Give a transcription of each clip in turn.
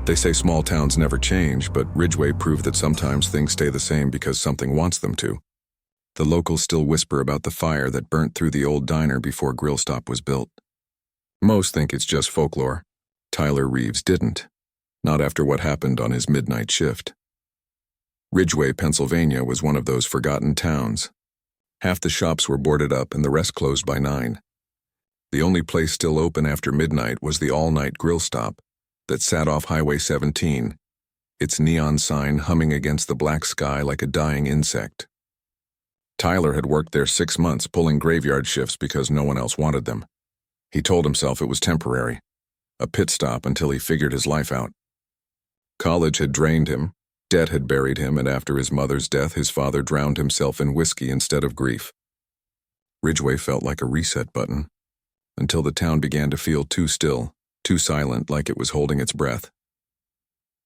They say small towns never change, but Ridgeway proved that sometimes things stay the same because something wants them to. The locals still whisper about the fire that burnt through the old diner before GrillStop was built. Most think it's just folklore. Tyler Reeves didn't. Not after what happened on his midnight shift. Ridgeway, Pennsylvania was one of those forgotten towns. Half the shops were boarded up and the rest closed by 9. The only place still open after midnight was the all-night GrillStop that sat off Highway 17, its neon sign humming against the black sky like a dying insect. Tyler had worked there 6 months pulling graveyard shifts because no one else wanted them. He told himself it was temporary, a pit stop until he figured his life out. College had drained him, debt had buried him, and after his mother's death, his father drowned himself in whiskey instead of grief. Ridgeway felt like a reset button, until the town began to feel too still, too silent, like it was holding its breath.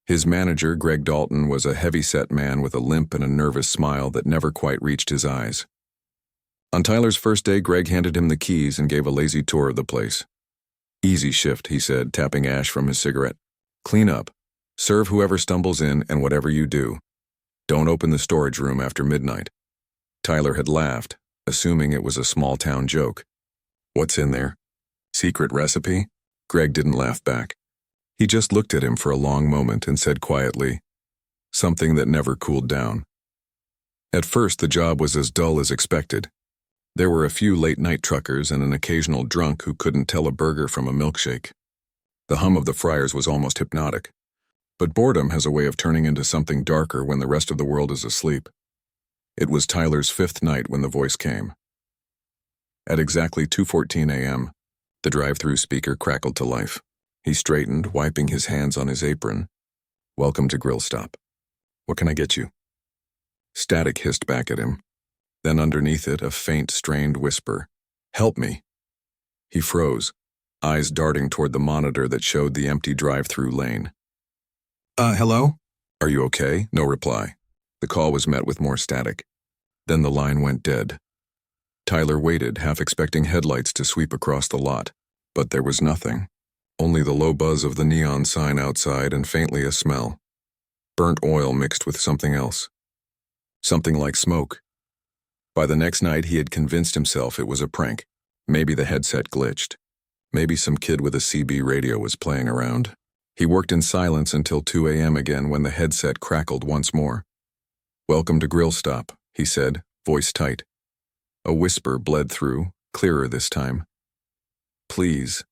His manager, Greg Dalton, was a heavy-set man with a limp and a nervous smile that never quite reached his eyes. On Tyler's first day, Greg handed him the keys and gave a lazy tour of the place. "Easy shift," he said, tapping ash from his cigarette. "Clean up. Serve whoever stumbles in, and whatever you do, don't open the storage room after midnight." Tyler had laughed, assuming it was a small-town joke. "What's in there? Secret recipe?" Greg didn't laugh back. He just looked at him for a long moment and said quietly, "Something that never cooled down." At first, the job was as dull as expected. There were a few late-night truckers and an occasional drunk who couldn't tell a burger from a milkshake. The hum of the fryers was almost hypnotic. But boredom has a way of turning into something darker when the rest of the world is asleep. It was Tyler's 5th night when the voice came. At exactly 2:14 a.m., the drive-thru speaker crackled to life. He straightened, wiping his hands on his apron. "Welcome to GrillStop. What can I get you?" Static hissed back at him. Then underneath it, a faint, strained whisper. "Help me." He froze, eyes darting toward the monitor that showed the empty drive-thru lane. Hello? Are you okay?" No reply. The call was met with more static. Then the line went dead. Tyler waited, half expecting headlights to sweep across the lot, but there was nothing. Only the low buzz of the neon sign outside and faintly a smell. Burnt oil mixed with something else. Something like smoke. By the next night, he had convinced himself it was a prank. Maybe the headset glitched. Maybe some kid with a CB radio was playing around. He worked in silence until 2 a.m. again when the headset crackled once more. "Welcome to GrillStop," he said, voice tight. A whisper bled through, clearer this time. "Please,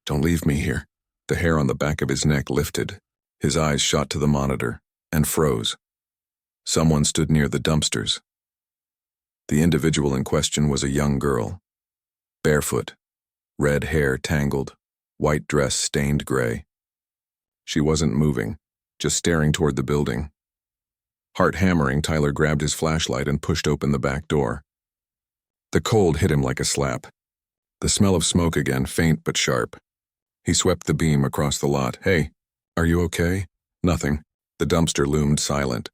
don't leave me here." The hair on the back of his neck lifted. His eyes shot to the monitor and froze. Someone stood near the dumpsters. The individual in question was a young girl. Barefoot, red hair tangled, white dress stained gray. She wasn't moving, just staring toward the building. Heart hammering, Tyler grabbed his flashlight and pushed open the back door. The cold hit him like a slap. The smell of smoke again, faint but sharp. He swept the beam across the lot. "Hey, are you okay?" Nothing. The dumpster loomed silent.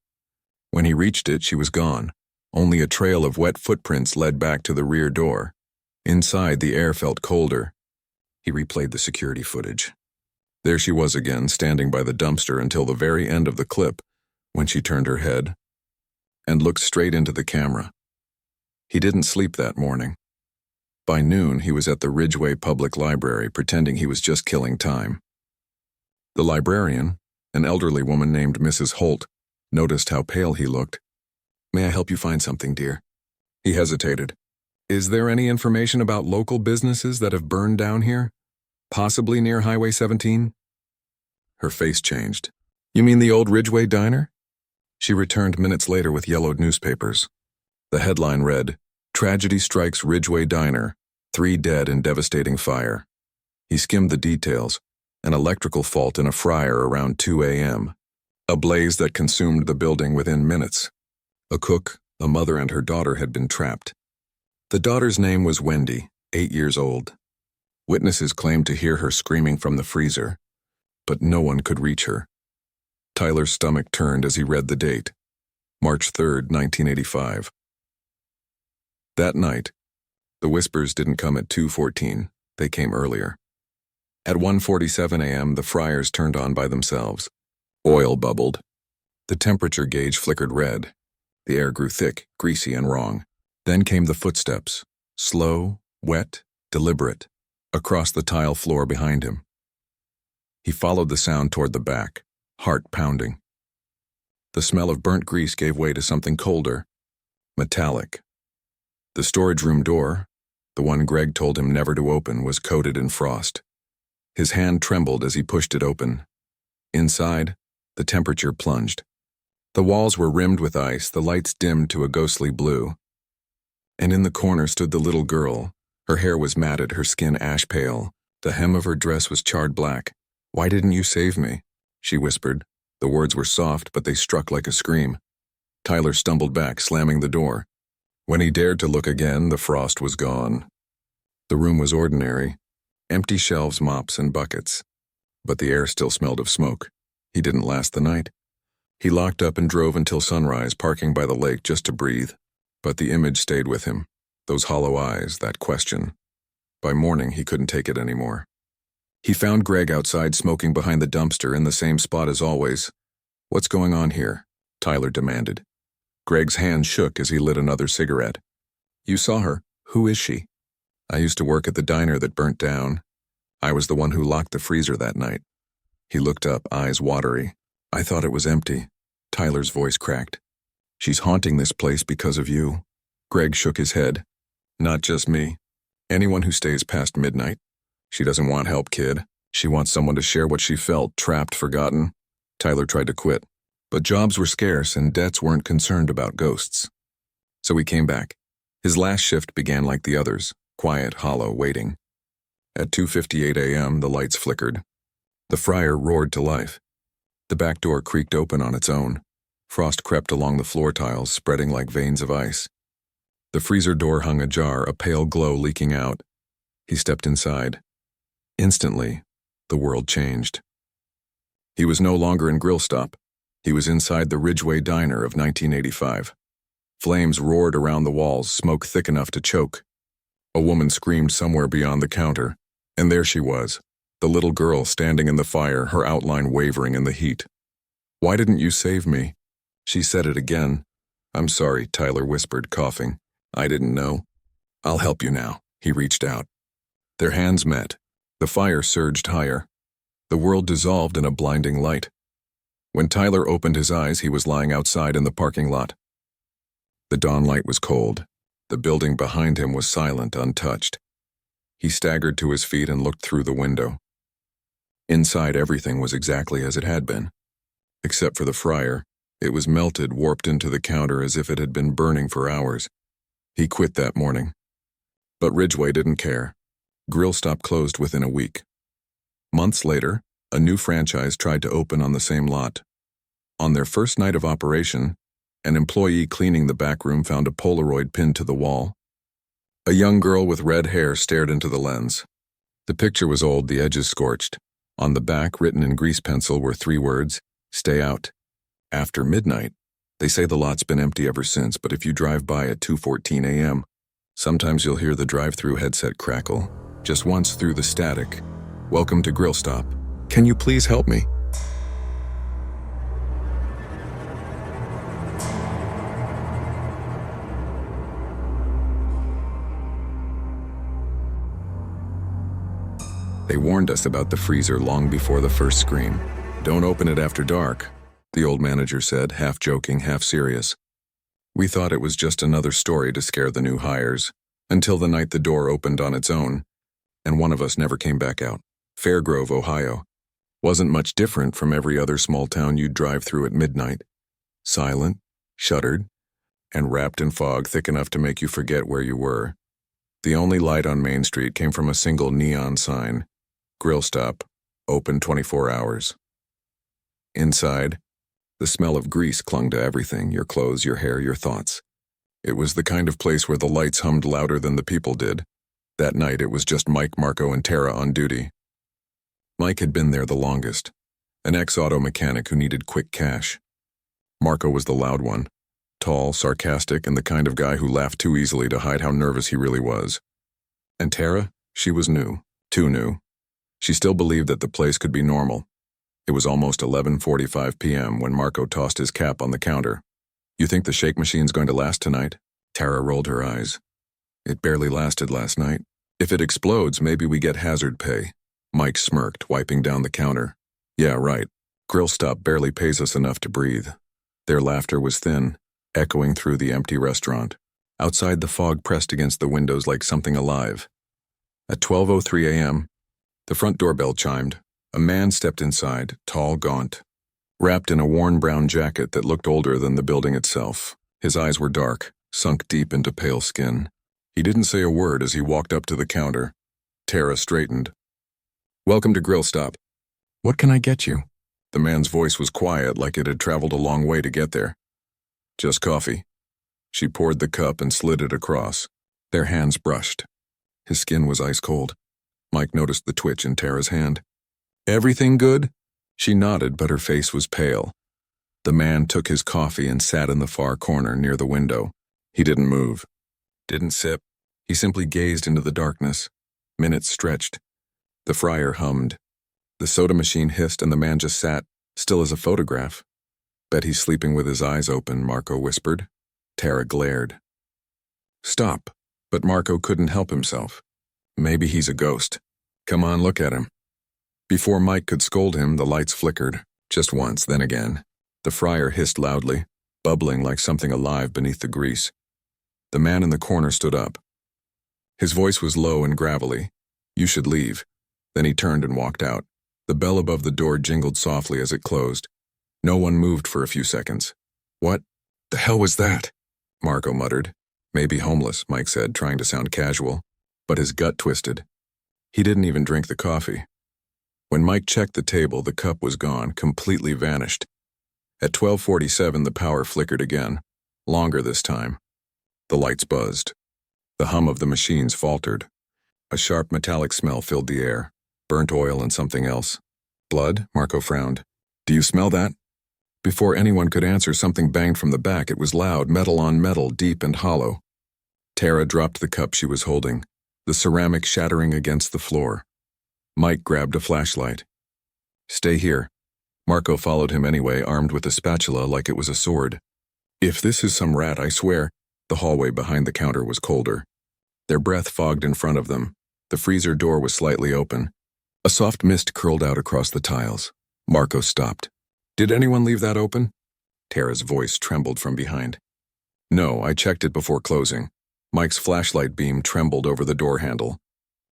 When he reached it, she was gone. Only a trail of wet footprints led back to the rear door. Inside, the air felt colder. He replayed the security footage. There she was again, standing by the dumpster until the very end of the clip, when she turned her head and looked straight into the camera. He didn't sleep that morning. By noon, he was at the Ridgeway Public Library, pretending he was just killing time. The librarian, an elderly woman named Mrs. Holt, noticed how pale he looked. "May I help you find something, dear?" He hesitated. "Is there any information about local businesses that have burned down here? Possibly near Highway 17? Her face changed. "You mean the old Ridgeway diner?" She returned minutes later with yellowed newspapers. The headline read, "Tragedy strikes Ridgeway Diner, 3 dead in devastating fire." He skimmed the details, an electrical fault in a fryer around 2 a.m., a blaze that consumed the building within minutes. A cook, a mother, and her daughter had been trapped. The daughter's name was Wendy, 8 years old. Witnesses claimed to hear her screaming from the freezer, but no one could reach her. Tyler's stomach turned as he read the date, March 3rd, 1985. That night, the whispers didn't come at 2:14, they came earlier. At 1:47 a.m., the fryers turned on by themselves. Oil bubbled. The temperature gauge flickered red. The air grew thick, greasy, and wrong. Then came the footsteps, slow, wet, deliberate, across the tile floor behind him. He followed the sound toward the back, heart pounding. The smell of burnt grease gave way to something colder, metallic. The storage room door, the one Greg told him never to open, was coated in frost. His hand trembled as he pushed it open. Inside, the temperature plunged. The walls were rimmed with ice, the lights dimmed to a ghostly blue. And in the corner stood the little girl. Her hair was matted, her skin ash pale. The hem of her dress was charred black. "Why didn't you save me?" she whispered. The words were soft, but they struck like a scream. Tyler stumbled back, slamming the door. When he dared to look again, the frost was gone. The room was ordinary. Empty shelves, mops, and buckets. But the air still smelled of smoke. He didn't last the night. He locked up and drove until sunrise, parking by the lake just to breathe. But the image stayed with him. Those hollow eyes, that question. By morning, he couldn't take it anymore. He found Greg outside smoking behind the dumpster in the same spot as always. "What's going on here?" Tyler demanded. Greg's hand shook as he lit another cigarette. "You saw her. Who is she?" "I used to work at the diner that burnt down. I was the one who locked the freezer that night." He looked up, eyes watery. "I thought it was empty." Tyler's voice cracked. "She's haunting this place because of you." Greg shook his head. "Not just me. Anyone who stays past midnight. She doesn't want help, kid. She wants someone to share what she felt, trapped, forgotten." Tyler tried to quit, but jobs were scarce and debts weren't concerned about ghosts. So he came back. His last shift began like the others, quiet, hollow, waiting. At 2:58 a.m., the lights flickered. The fryer roared to life. The back door creaked open on its own. Frost crept along the floor tiles, spreading like veins of ice. The freezer door hung ajar, a pale glow leaking out. He stepped inside. Instantly, the world changed. He was no longer in GrillStop. He was inside the Ridgeway diner of 1985. Flames roared around the walls, smoke thick enough to choke. A woman screamed somewhere beyond the counter, and there she was, the little girl standing in the fire, her outline wavering in the heat. "Why didn't you save me?" She said it again. "I'm sorry," Tyler whispered, coughing. "I didn't know." "I'll help you now." He reached out. Their hands met. The fire surged higher. The world dissolved in a blinding light. When Tyler opened his eyes, he was lying outside in the parking lot. The dawn light was cold. The building behind him was silent, untouched. He staggered to his feet and looked through the window. Inside, everything was exactly as it had been. Except for the fryer, it was melted, warped into the counter as if it had been burning for hours. He quit that morning. But Ridgeway didn't care. GrillStop closed within a week. Months later, a new franchise tried to open on the same lot. On their first night of operation, an employee cleaning the back room found a Polaroid pinned to the wall. A young girl with red hair stared into the lens. The picture was old, the edges scorched. On the back, written in grease pencil, were 3 words: "Stay out." After midnight. They say the lot's been empty ever since, but if you drive by at 2:14 a.m., sometimes you'll hear the drive-through headset crackle. Just once through the static. "Welcome to GrillStop. Can you please help me?" They warned us about the freezer long before the first scream. "Don't open it after dark," the old manager said, half joking, half serious. We thought it was just another story to scare the new hires, until the night the door opened on its own, and one of us never came back out. Fairgrove, Ohio. Wasn't much different from every other small town you'd drive through at midnight. Silent, shuttered, and wrapped in fog thick enough to make you forget where you were. The only light on Main Street came from a single neon sign: GrillStop, open 24 hours. Inside, the smell of grease clung to everything: your clothes, your hair, your thoughts. It was the kind of place where the lights hummed louder than the people did. That night, it was just Mike, Marco, and Tara on duty. Mike had been there the longest, an ex-auto mechanic who needed quick cash. Marco was the loud one, tall, sarcastic, and the kind of guy who laughed too easily to hide how nervous he really was. And Tara, she was new, too new. She still believed that the place could be normal. It was almost 11:45 p.m. when Marco tossed his cap on the counter. "You think the shake machine's going to last tonight?" Tara rolled her eyes. "It barely lasted last night. If it explodes, maybe we get hazard pay." Mike smirked, wiping down the counter. "Yeah, right. GrillStop barely pays us enough to breathe." Their laughter was thin, echoing through the empty restaurant. Outside, the fog pressed against the windows like something alive. At 12:03 a.m., the front doorbell chimed. A man stepped inside, tall, gaunt, wrapped in a worn brown jacket that looked older than the building itself. His eyes were dark, sunk deep into pale skin. He didn't say a word as he walked up to the counter. Tara straightened. "Welcome to GrillStop. What can I get you?" The man's voice was quiet, like it had traveled a long way to get there. "Just coffee." She poured the cup and slid it across. Their hands brushed. His skin was ice cold. Mike noticed the twitch in Tara's hand. "Everything good?" She nodded, but her face was pale. The man took his coffee and sat in the far corner near the window. He didn't move. Didn't sip. He simply gazed into the darkness. Minutes stretched. The fryer hummed. The soda machine hissed and the man just sat, still as a photograph. "Bet he's sleeping with his eyes open," Marco whispered. Tara glared. "Stop." But Marco couldn't help himself. "Maybe he's a ghost. Come on, look at him." Before Mike could scold him, the lights flickered. Just once, then again. The fryer hissed loudly, bubbling like something alive beneath the grease. The man in the corner stood up. His voice was low and gravelly. "You should leave." Then he turned and walked out. The bell above the door jingled softly as it closed. No one moved for a few seconds. "What the hell was that?" Marco muttered. "Maybe homeless," Mike said, trying to sound casual. But his gut twisted. He didn't even drink the coffee. When Mike checked the table, the cup was gone, completely vanished. At 12:47, the power flickered again. Longer this time. The lights buzzed. The hum of the machines faltered. A sharp metallic smell filled the air. Burnt oil and something else. "Blood?" Marco frowned. "Do you smell that?" Before anyone could answer, something banged from the back. It was loud, metal on metal, deep and hollow. Tara dropped the cup she was holding, the ceramic shattering against the floor. Mike grabbed a flashlight. "Stay here." Marco followed him anyway, armed with a spatula like it was a sword. "If this is some rat, I swear." The hallway behind the counter was colder. Their breath fogged in front of them. The freezer door was slightly open. A soft mist curled out across the tiles. Marco stopped. "Did anyone leave that open?" Tara's voice trembled from behind. "No, I checked it before closing." Mike's flashlight beam trembled over the door handle.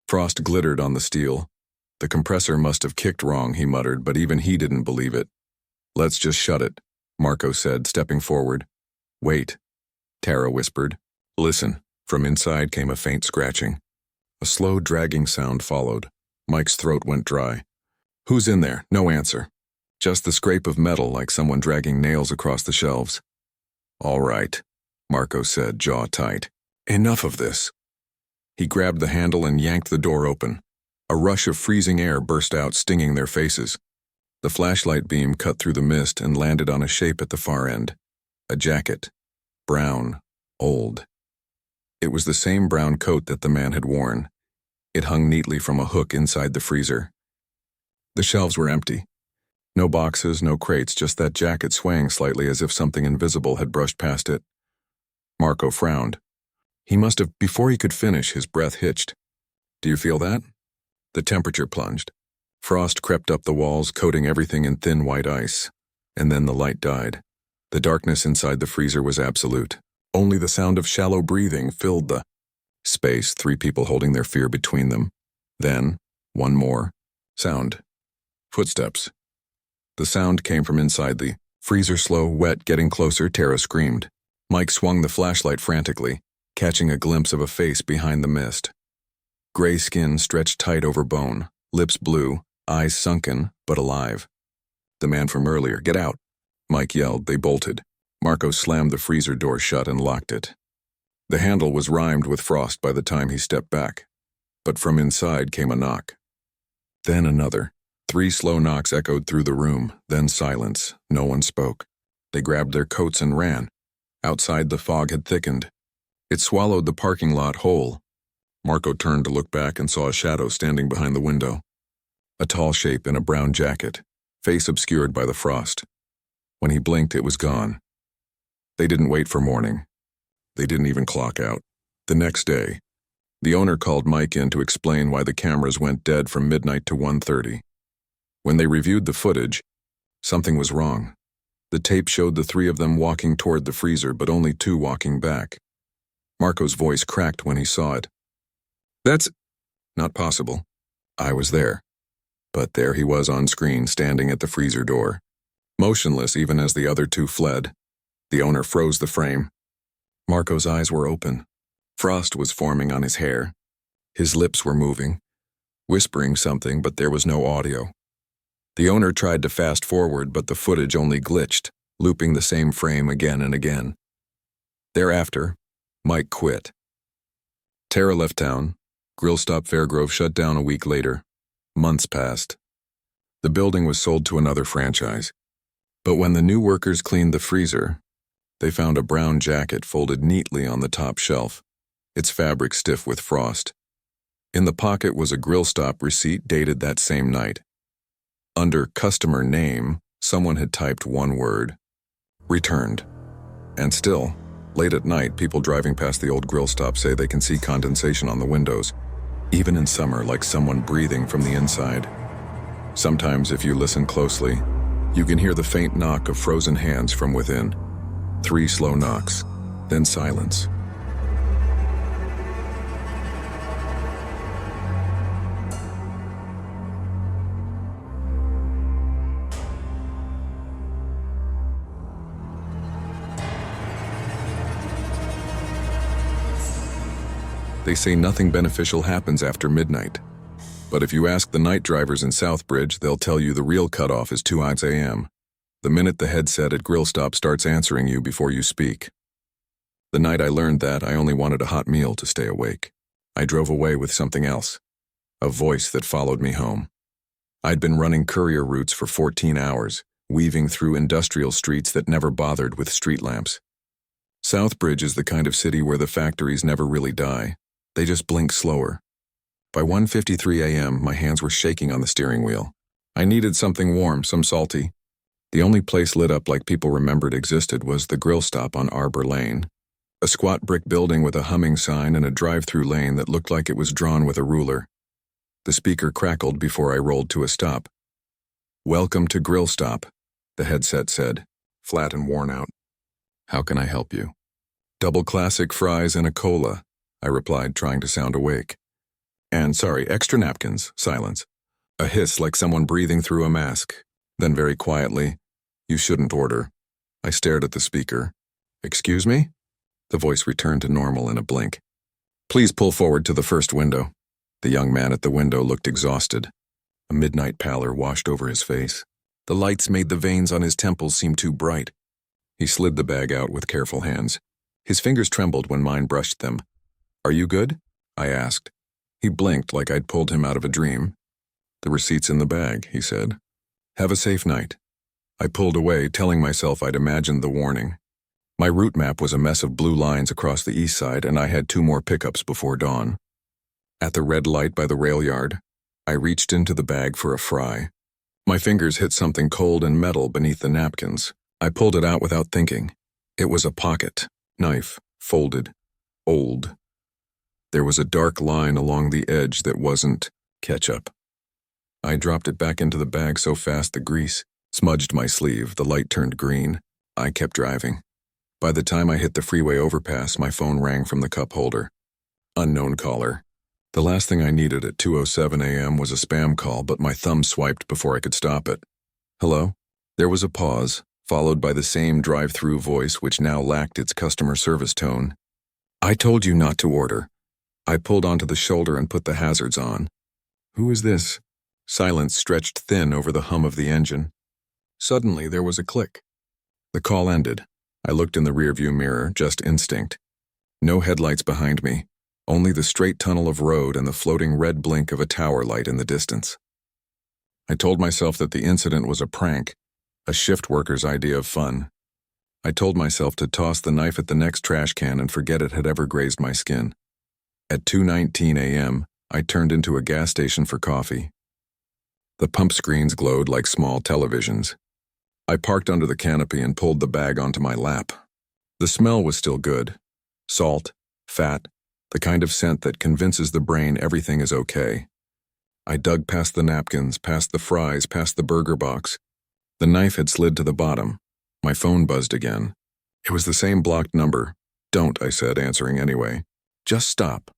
Frost glittered on the steel. "The compressor must have kicked wrong," he muttered, but even he didn't believe it. "Let's just shut it," Marco said, stepping forward. "Wait," Tara whispered. "Listen." From inside came a faint scratching. A slow, dragging sound followed. Mike's throat went dry. "Who's in there?" No answer. Just the scrape of metal, like someone dragging nails across the shelves. "All right," Marco said, jaw tight. "Enough of this." He grabbed the handle and yanked the door open. A rush of freezing air burst out, stinging their faces. The flashlight beam cut through the mist and landed on a shape at the far end. A jacket. Brown. Old. It was the same brown coat that the man had worn. It hung neatly from a hook inside the freezer. The shelves were empty. No boxes, no crates, just that jacket swaying slightly as if something invisible had brushed past it. Marco frowned. He must have, before he could finish, his breath hitched. "Do you feel that?" The temperature plunged. Frost crept up the walls, coating everything in thin white ice. And then the light died. The darkness inside the freezer was absolute. Only the sound of shallow breathing filled the space, 3 people holding their fear between them. Then, one more. Sound. Footsteps. The sound came from inside the freezer, slow, wet, getting closer. Tara screamed. Mike swung the flashlight frantically, catching a glimpse of a face behind the mist. Gray skin stretched tight over bone, lips blue, eyes sunken, but alive. "The man from earlier, get out!" Mike yelled. They bolted. Marco slammed the freezer door shut and locked it. The handle was rimed with frost by the time he stepped back. But from inside came a knock. Then another. 3 slow knocks echoed through the room, then silence. No one spoke. They grabbed their coats and ran. Outside, the fog had thickened. It swallowed the parking lot whole. Marco turned to look back and saw a shadow standing behind the window. A tall shape in a brown jacket, face obscured by the frost. When he blinked, it was gone. They didn't wait for morning. They didn't even clock out. The next day, the owner called Mike in to explain why the cameras went dead from midnight to 1:30. When they reviewed the footage, something was wrong. The tape showed the three of them walking toward the freezer, but only two walking back. Marco's voice cracked when he saw it. "That's not possible." I was there. But there he was on screen, standing at the freezer door, motionless even as the other two fled. The owner froze the frame. Marco's eyes were open. Frost was forming on his hair. His lips were moving, whispering something, but there was no audio. The owner tried to fast forward, but the footage only glitched, looping the same frame again and again. Thereafter, Mike quit. Tara left town. GrillStop Fairgrove shut down a week later. Months passed. The building was sold to another franchise. But when the new workers cleaned the freezer, they found a brown jacket folded neatly on the top shelf, its fabric stiff with frost. In the pocket was a GrillStop receipt dated that same night. Under customer name, someone had typed one word: returned. And still, late at night, people driving past the old GrillStop say they can see condensation on the windows, even in summer, like someone breathing from the inside. Sometimes, if you listen closely, you can hear the faint knock of frozen hands from within. 3 slow knocks, then silence. They say nothing beneficial happens after midnight. But if you ask the night drivers in Southbridge, they'll tell you the real cutoff is 2 a.m., the minute the headset at GrillStop starts answering you before you speak. The night I learned that, I only wanted a hot meal to stay awake. I drove away with something else, a voice that followed me home. I'd been running courier routes for 14 hours, weaving through industrial streets that never bothered with street lamps. Southbridge is the kind of city where the factories never really die. They just blink slower. By 1:53 a.m., my hands were shaking on the steering wheel. I needed something warm, some salty. The only place lit up like people remembered existed was the GrillStop on Arbor Lane, a squat brick building with a humming sign and a drive-through lane that looked like it was drawn with a ruler. The speaker crackled before I rolled to a stop. "Welcome to GrillStop," the headset said, flat and worn out. "How can I help you?" "Double classic fries and a cola," I replied, trying to sound awake. "And sorry, extra napkins." Silence. A hiss like someone breathing through a mask. Then very quietly, "You shouldn't order." I stared at the speaker. "Excuse me?" The voice returned to normal in a blink. "Please pull forward to the first window." The young man at the window looked exhausted. A midnight pallor washed over his face. The lights made the veins on his temples seem too bright. He slid the bag out with careful hands. His fingers trembled when mine brushed them. "Are you good?" I asked. He blinked like I'd pulled him out of a dream. "The receipt's in the bag," he said. "Have a safe night." I pulled away, telling myself I'd imagined the warning. My route map was a mess of blue lines across the east side, and I had 2 more pickups before dawn. At the red light by the rail yard, I reached into the bag for a fry. My fingers hit something cold and metal beneath the napkins. I pulled it out without thinking. It was a pocket knife, folded, old. There was a dark line along the edge that wasn't ketchup. I dropped it back into the bag so fast the grease smudged my sleeve. The light turned green. I kept driving. By the time I hit the freeway overpass, my phone rang from the cup holder. Unknown caller. The last thing I needed at 2:07 a.m. was a spam call, but my thumb swiped before I could stop it. "Hello?" There was a pause, followed by the same drive-through voice which now lacked its customer service tone. "I told you not to order." I pulled onto the shoulder and put the hazards on. "Who is this?" Silence stretched thin over the hum of the engine. Suddenly, there was a click. The call ended. I looked in the rearview mirror, just instinct. No headlights behind me, only the straight tunnel of road and the floating red blink of a tower light in the distance. I told myself that the incident was a prank, a shift worker's idea of fun. I told myself to toss the knife at the next trash can and forget it had ever grazed my skin. At 2:19 a.m., I turned into a gas station for coffee. The pump screens glowed like small televisions. I parked under the canopy and pulled the bag onto my lap. The smell was still good. Salt, fat, the kind of scent that convinces the brain everything is okay. I dug past the napkins, past the fries, past the burger box. The knife had slid to the bottom. My phone buzzed again. It was the same blocked number. "Don't," I said, answering anyway. "Just stop."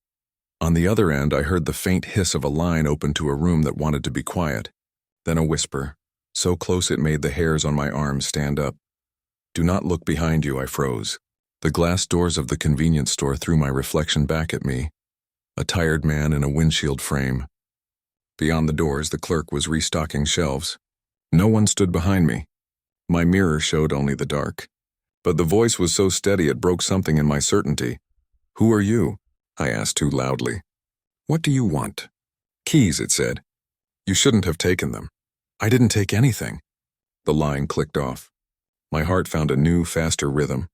On the other end, I heard the faint hiss of a line open to a room that wanted to be quiet. Then a whisper, so close it made the hairs on my arms stand up. "Do not look behind you," I froze. The glass doors of the convenience store threw my reflection back at me. A tired man in a windshield frame. Beyond the doors, the clerk was restocking shelves. No one stood behind me. My mirror showed only the dark. But the voice was so steady it broke something in my certainty. "Who are you?" I asked too loudly. "What do you want?" "Keys," it said. "You shouldn't have taken them." "I didn't take anything." The line clicked off. My heart found a new, faster rhythm.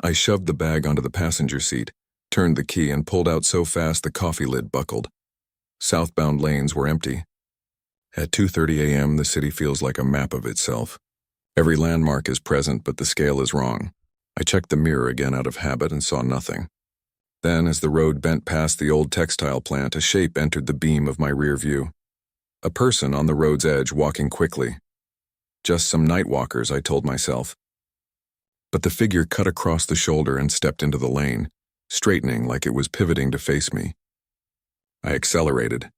I shoved the bag onto the passenger seat, turned the key, and pulled out so fast the coffee lid buckled. Southbound lanes were empty. At 2:30 a.m., the city feels like a map of itself. Every landmark is present, but the scale is wrong. I checked the mirror again out of habit and saw nothing. Then, as the road bent past the old textile plant, a shape entered the beam of my rear view. A person on the road's edge walking quickly. Just some night walkers, I told myself. But the figure cut across the shoulder and stepped into the lane, straightening like it was pivoting to face me. I accelerated.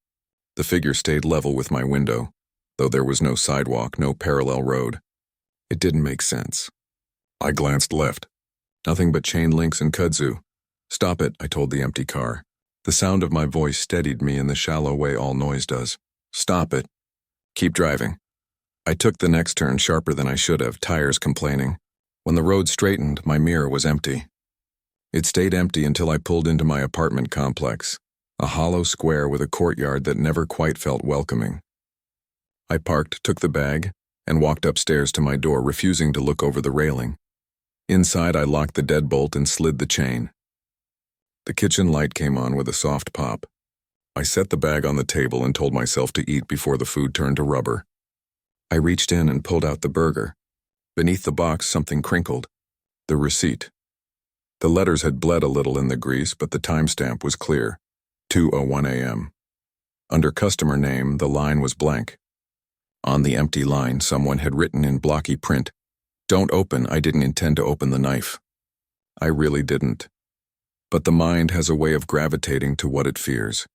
The figure stayed level with my window, though there was no sidewalk, no parallel road. It didn't make sense. I glanced left. Nothing but chain links and kudzu. "Stop it," I told the empty car. The sound of my voice steadied me in the shallow way all noise does. "Stop it." "Keep driving." I took the next turn sharper than I should have, tires complaining. When the road straightened, my mirror was empty. It stayed empty until I pulled into my apartment complex, a hollow square with a courtyard that never quite felt welcoming. I parked, took the bag, and walked upstairs to my door, refusing to look over the railing. Inside, I locked the deadbolt and slid the chain. The kitchen light came on with a soft pop. I set the bag on the table and told myself to eat before the food turned to rubber. I reached in and pulled out the burger. Beneath the box, something crinkled. The receipt. The letters had bled a little in the grease, but the timestamp was clear. 2:01 a.m. Under customer name, the line was blank. On the empty line, someone had written in blocky print, "Don't open, I didn't intend to open the knife." I really didn't. But the mind has a way of gravitating to what it fears.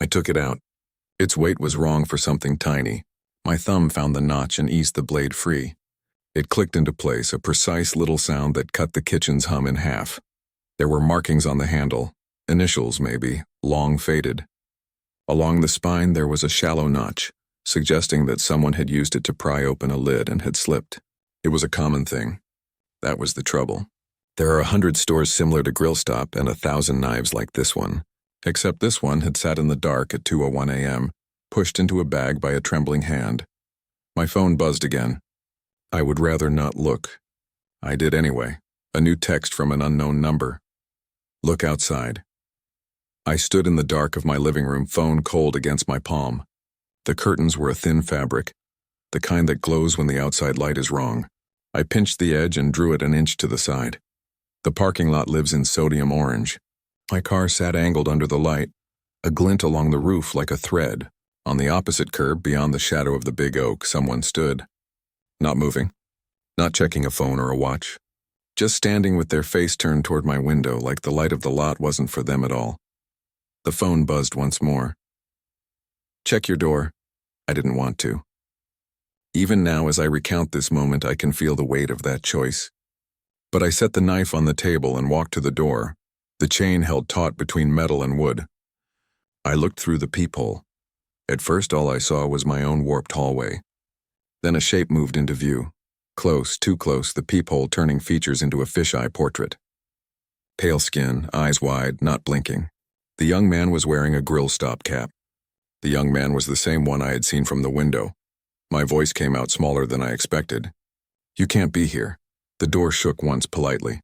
I took it out. Its weight was wrong for something tiny. My thumb found the notch and eased the blade free. It clicked into place, a precise little sound that cut the kitchen's hum in half. There were markings on the handle, initials maybe, long faded. Along the spine there was a shallow notch, suggesting that someone had used it to pry open a lid and had slipped. It was a common thing. That was the trouble. There are 100 stores similar to GrillStop and 1,000 knives like this one, except this one had sat in the dark at 2:01 a.m., pushed into a bag by a trembling hand. My phone buzzed again. I would rather not look. I did anyway. A new text from an unknown number. "Look outside." I stood in the dark of my living room, phone cold against my palm. The curtains were a thin fabric, the kind that glows when the outside light is wrong. I pinched the edge and drew it an inch to the side. The parking lot lives in sodium orange. My car sat angled under the light, a glint along the roof like a thread. On the opposite curb, beyond the shadow of the big oak, someone stood. Not moving, not checking a phone or a watch. Just standing with their face turned toward my window, like the light of the lot wasn't for them at all. The phone buzzed once more. "Check your door." I didn't want to. Even now, as I recount this moment, I can feel the weight of that choice. But I set the knife on the table and walked to the door, the chain held taut between metal and wood. I looked through the peephole. At first, all I saw was my own warped hallway. Then a shape moved into view. Close, too close, the peephole turning features into a fisheye portrait. Pale skin, eyes wide, not blinking. The young man was wearing a GrillStop cap. The young man was the same one I had seen from the window. My voice came out smaller than I expected. "You can't be here." The door shook once politely.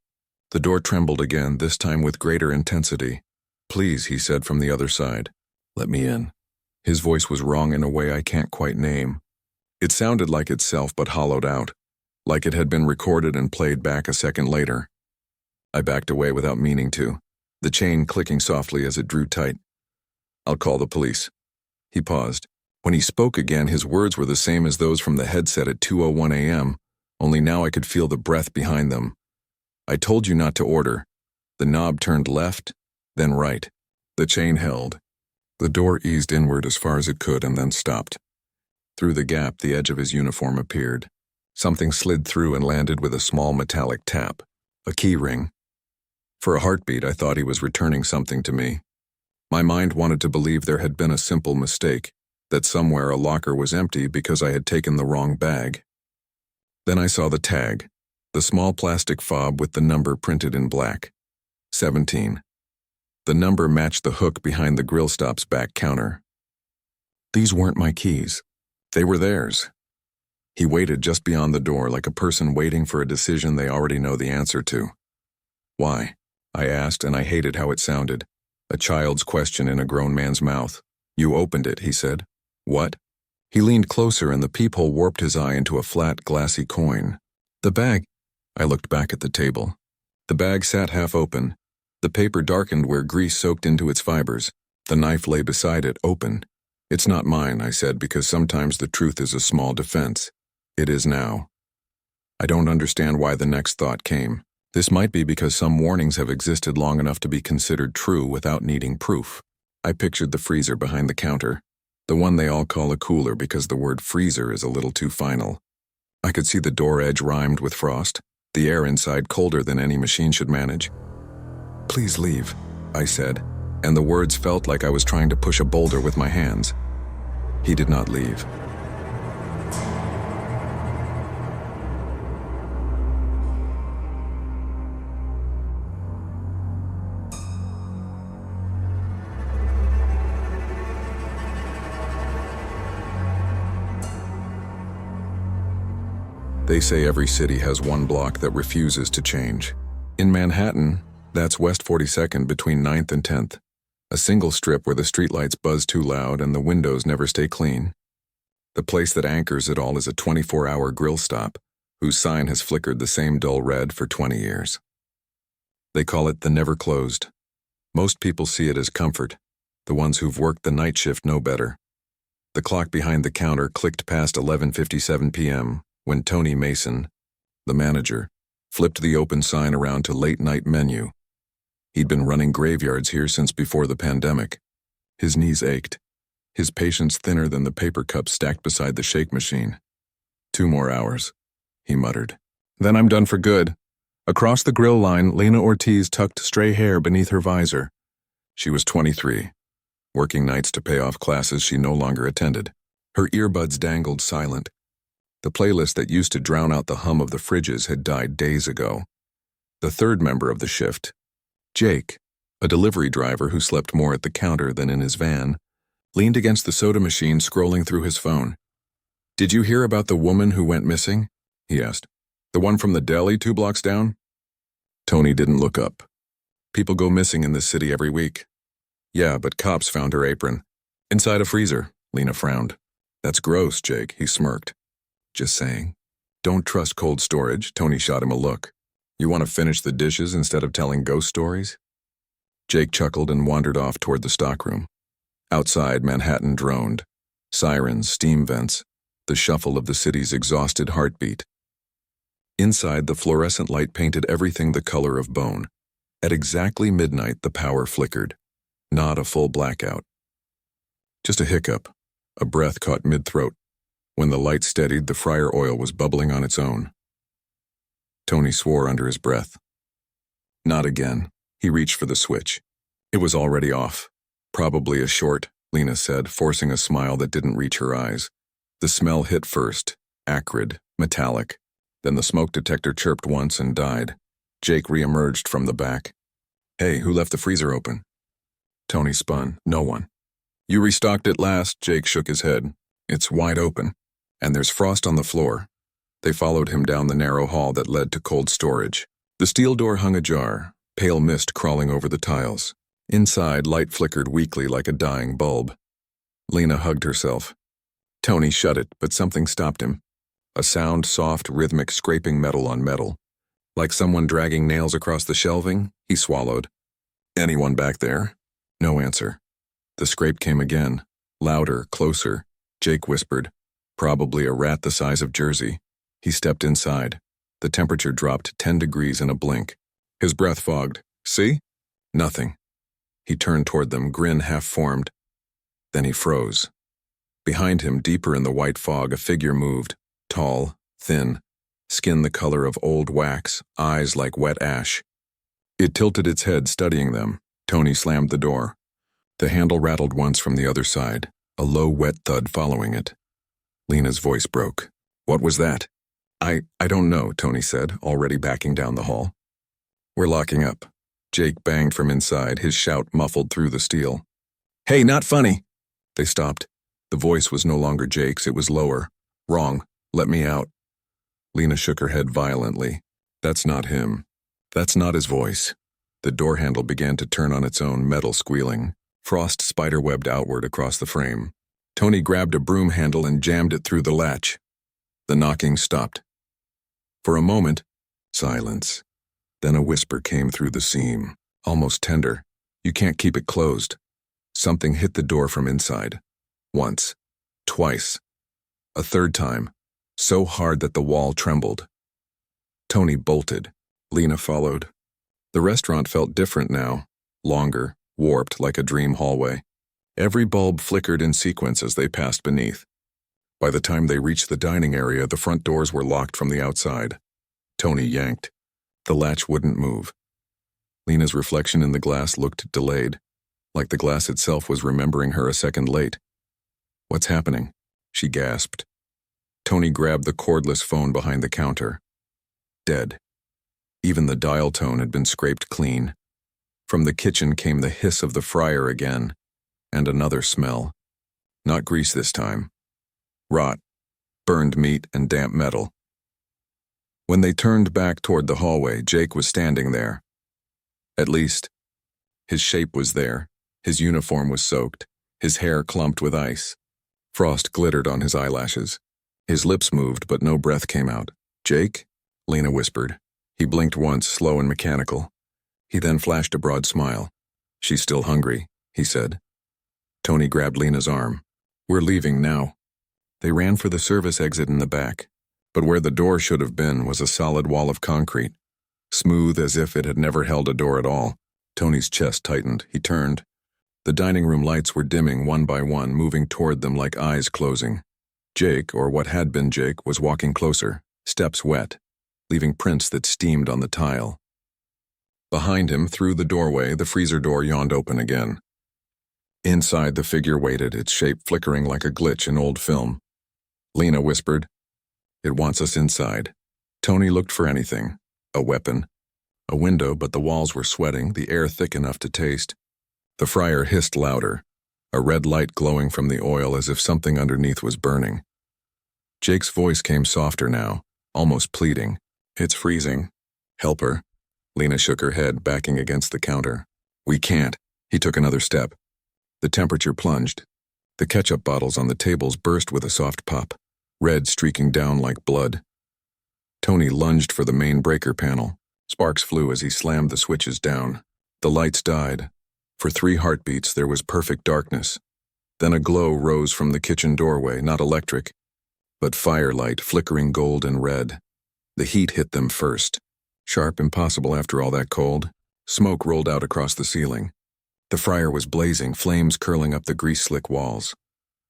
The door trembled again, this time with greater intensity. "Please," he said from the other side. "Let me in." His voice was wrong in a way I can't quite name. It sounded like itself but hollowed out, like it had been recorded and played back a second later. I backed away without meaning to, the chain clicking softly as it drew tight. "I'll call the police." He paused. When he spoke again, his words were the same as those from the headset at 2:01 a.m., only now I could feel the breath behind them. "I told you not to order." The knob turned left, then right. The chain held. The door eased inward as far as it could and then stopped. Through the gap, the edge of his uniform appeared. Something slid through and landed with a small metallic tap. A key ring. For a heartbeat, I thought he was returning something to me. My mind wanted to believe there had been a simple mistake, that somewhere a locker was empty because I had taken the wrong bag. Then I saw the tag, the small plastic fob with the number printed in black. 17. The number matched the hook behind the GrillStop's back counter. These weren't my keys. They were theirs. He waited just beyond the door like a person waiting for a decision they already know the answer to. "Why?" I asked, and I hated how it sounded. A child's question in a grown man's mouth. "You opened it," he said. "What?" He leaned closer and the peephole warped his eye into a flat, glassy coin. "The bag." I looked back at the table. The bag sat half open. The paper darkened where grease soaked into its fibers. The knife lay beside it, open. "It's not mine," I said, because sometimes the truth is a small defense. It is now. I don't understand why the next thought came. This might be because some warnings have existed long enough to be considered true without needing proof. I pictured the freezer behind the counter, the one they all call a cooler because the word freezer is a little too final. I could see the door edge rimed with frost, the air inside colder than any machine should manage. "Please leave," I said, and the words felt like I was trying to push a boulder with my hands. He did not leave. They say every city has one block that refuses to change. In Manhattan, that's West 42nd between 9th and 10th, a single strip where the streetlights buzz too loud and the windows never stay clean. The place that anchors it all is a 24-hour grill stop, whose sign has flickered the same dull red for 20 years. They call it the never closed. Most people see it as comfort. The ones who've worked the night shift know better. The clock behind the counter clicked past 11:57 p.m. when Tony Mason, the manager, flipped the open sign around to late-night menu. He'd been running graveyards here since before the pandemic. His knees ached, his patience thinner than the paper cups stacked beside the shake machine. 2 more hours, he muttered. "Then I'm done for good." Across the grill line, Lena Ortiz tucked stray hair beneath her visor. She was 23, working nights to pay off classes she no longer attended. Her earbuds dangled silent. The playlist that used to drown out the hum of the fridges had died days ago. The third member of the shift, Jake, a delivery driver who slept more at the counter than in his van, leaned against the soda machine scrolling through his phone. "Did you hear about the woman who went missing?" he asked. "The one from the deli 2 blocks down?" Tony didn't look up. "People go missing in this city every week." "Yeah, but cops found her apron. Inside a freezer," Lena frowned. "That's gross, Jake," he smirked. "Just saying." "Don't trust cold storage," Tony shot him a look. "You want to finish the dishes instead of telling ghost stories?" Jake chuckled and wandered off toward the stockroom. Outside, Manhattan droned. Sirens, steam vents, the shuffle of the city's exhausted heartbeat. Inside, the fluorescent light painted everything the color of bone. At exactly midnight, the power flickered. Not a full blackout. Just a hiccup. A breath caught mid-throat. When the light steadied, the fryer oil was bubbling on its own. Tony swore under his breath. Not again. He reached for the switch. It was already off. "Probably a short," Lena said, forcing a smile that didn't reach her eyes. The smell hit first, acrid, metallic. Then the smoke detector chirped once and died. Jake reemerged from the back. "Hey, who left the freezer open?" Tony spun. "No one." "You restocked it last," Jake shook his head. "It's wide open. And there's frost on the floor." They followed him down the narrow hall that led to cold storage. The steel door hung ajar, pale mist crawling over the tiles. Inside, light flickered weakly like a dying bulb. Lena hugged herself. Tony shut it, but something stopped him. A sound, soft, rhythmic scraping metal on metal. Like someone dragging nails across the shelving, he swallowed. Anyone back there? No answer. The scrape came again, louder, closer. Jake whispered, "Probably a rat the size of Jersey." He stepped inside. The temperature dropped 10 degrees in a blink. His breath fogged. "See?" Nothing. He turned toward them, grin half-formed. Then he froze. Behind him, deeper in the white fog, a figure moved. Tall, thin, skin the color of old wax, eyes like wet ash. It tilted its head, studying them. Tony slammed the door. The handle rattled once from the other side, a low, wet thud following it. Lena's voice broke. "What was that?" I don't know," Tony said, already backing down the hall. "We're locking up." Jake banged from inside, his shout muffled through the steel. "Hey, not funny!" They stopped. The voice was no longer Jake's, it was lower. "Wrong. Let me out." Lena shook her head violently. "That's not him. That's not his voice." The door handle began to turn on its own, metal squealing. Frost spiderwebbed outward across the frame. Tony grabbed a broom handle and jammed it through the latch. The knocking stopped. For a moment, silence. Then a whisper came through the seam, almost tender. "You can't keep it closed." Something hit the door from inside. Once. Twice. A third time. So hard that the wall trembled. Tony bolted. Lena followed. The restaurant felt different now. Longer, warped like a dream hallway. Every bulb flickered in sequence as they passed beneath. By the time they reached the dining area, the front doors were locked from the outside. Tony yanked. The latch wouldn't move. Lena's reflection in the glass looked delayed, like the glass itself was remembering her a second late. "What's happening?" she gasped. Tony grabbed the cordless phone behind the counter. Dead. Even the dial tone had been scraped clean. From the kitchen came the hiss of the fryer again, and another smell. Not grease this time. Rot, burned meat, and damp metal. When they turned back toward the hallway, Jake was standing there. At least, his shape was there. His uniform was soaked, his hair clumped with ice. Frost glittered on his eyelashes. His lips moved, but no breath came out. "Jake?" Lena whispered. He blinked once, slow and mechanical. He then flashed a broad smile. "She's still hungry," he said. Tony grabbed Lena's arm. "We're leaving now." They ran for the service exit in the back, but where the door should have been was a solid wall of concrete, smooth as if it had never held a door at all. Tony's chest tightened. He turned. The dining room lights were dimming one by one, moving toward them like eyes closing. Jake, or what had been Jake, was walking closer, steps wet, leaving prints that steamed on the tile. Behind him, through the doorway, the freezer door yawned open again. Inside, the figure waited, its shape flickering like a glitch in old film. Lena whispered, "It wants us inside." Tony looked for anything. A weapon. A window, but the walls were sweating, the air thick enough to taste. The fryer hissed louder, a red light glowing from the oil as if something underneath was burning. Jake's voice came softer now, almost pleading. "It's freezing. Help her." Lena shook her head, backing against the counter. "We can't." He took another step. The temperature plunged. The ketchup bottles on the tables burst with a soft pop, red streaking down like blood. Tony lunged for the main breaker panel. Sparks flew as he slammed the switches down. The lights died. For 3 heartbeats, there was perfect darkness. Then a glow rose from the kitchen doorway, not electric, but firelight, flickering gold and red. The heat hit them first. Sharp, impossible after all that cold. Smoke rolled out across the ceiling. The fryer was blazing, flames curling up the grease-slick walls.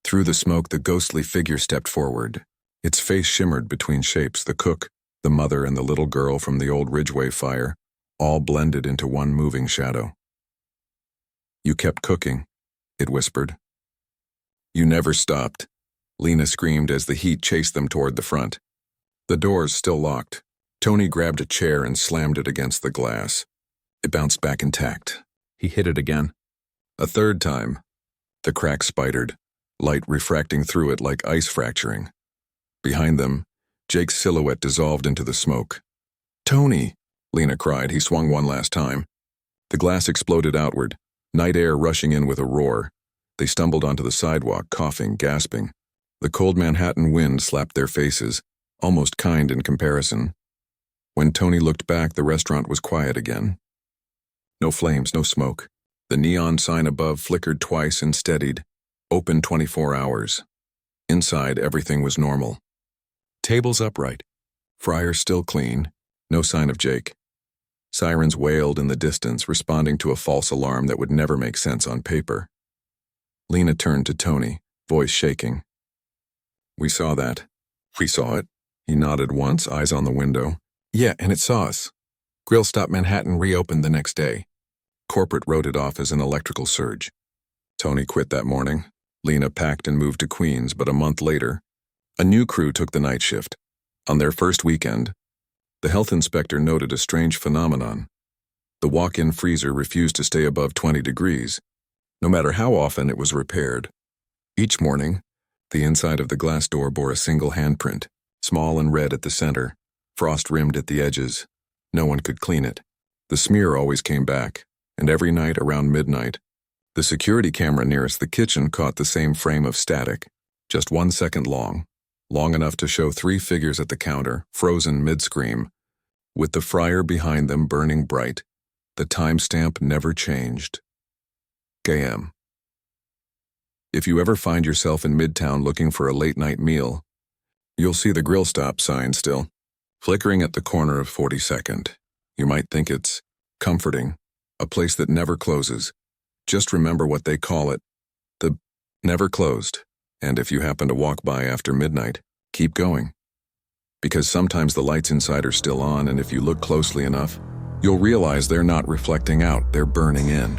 Through the smoke, the ghostly figure stepped forward. Its face shimmered between shapes, the cook, the mother, and the little girl from the old Ridgeway fire, all blended into one moving shadow. "You kept cooking," it whispered. "You never stopped," Lena screamed as the heat chased them toward the front. The doors still locked. Tony grabbed a chair and slammed it against the glass. It bounced back intact. He hit it again. A third time. The crack spidered, light refracting through it like ice fracturing. Behind them, Jake's silhouette dissolved into the smoke. "Tony!" Lena cried. He swung one last time. The glass exploded outward, night air rushing in with a roar. They stumbled onto the sidewalk, coughing, gasping. The cold Manhattan wind slapped their faces, almost kind in comparison. When Tony looked back, the restaurant was quiet again. No flames, no smoke. The neon sign above flickered twice and steadied. Open 24 hours. Inside, everything was normal. Tables upright. Fryers still clean. No sign of Jake. Sirens wailed in the distance, responding to a false alarm that would never make sense on paper. Lena turned to Tony, voice shaking. "We saw that." "We saw it?" He nodded once, eyes on the window. "Yeah, and it saw us. GrillStop Manhattan reopened the next day." Corporate wrote it off as an electrical surge. Tony quit that morning. Lena packed and moved to Queens, but a month later, a new crew took the night shift. On their first weekend, the health inspector noted a strange phenomenon. The walk-in freezer refused to stay above 20 degrees, no matter how often it was repaired. Each morning, the inside of the glass door bore a single handprint, small and red at the center, frost-rimmed at the edges. No one could clean it. The smear always came back, and every night around midnight, the security camera nearest the kitchen caught the same frame of static, just 1 second long enough to show 3 figures at the counter, frozen mid-scream, with the fryer behind them burning bright. The timestamp never changed. KM. If you ever find yourself in Midtown looking for a late-night meal, you'll see the GrillStop sign still, flickering at the corner of 42nd. You might think it's comforting, a place that never closes. Just remember what they call it, the never closed. And if you happen to walk by after midnight, keep going. Because sometimes the lights inside are still on, and if you look closely enough, you'll realize they're not reflecting out, they're burning in.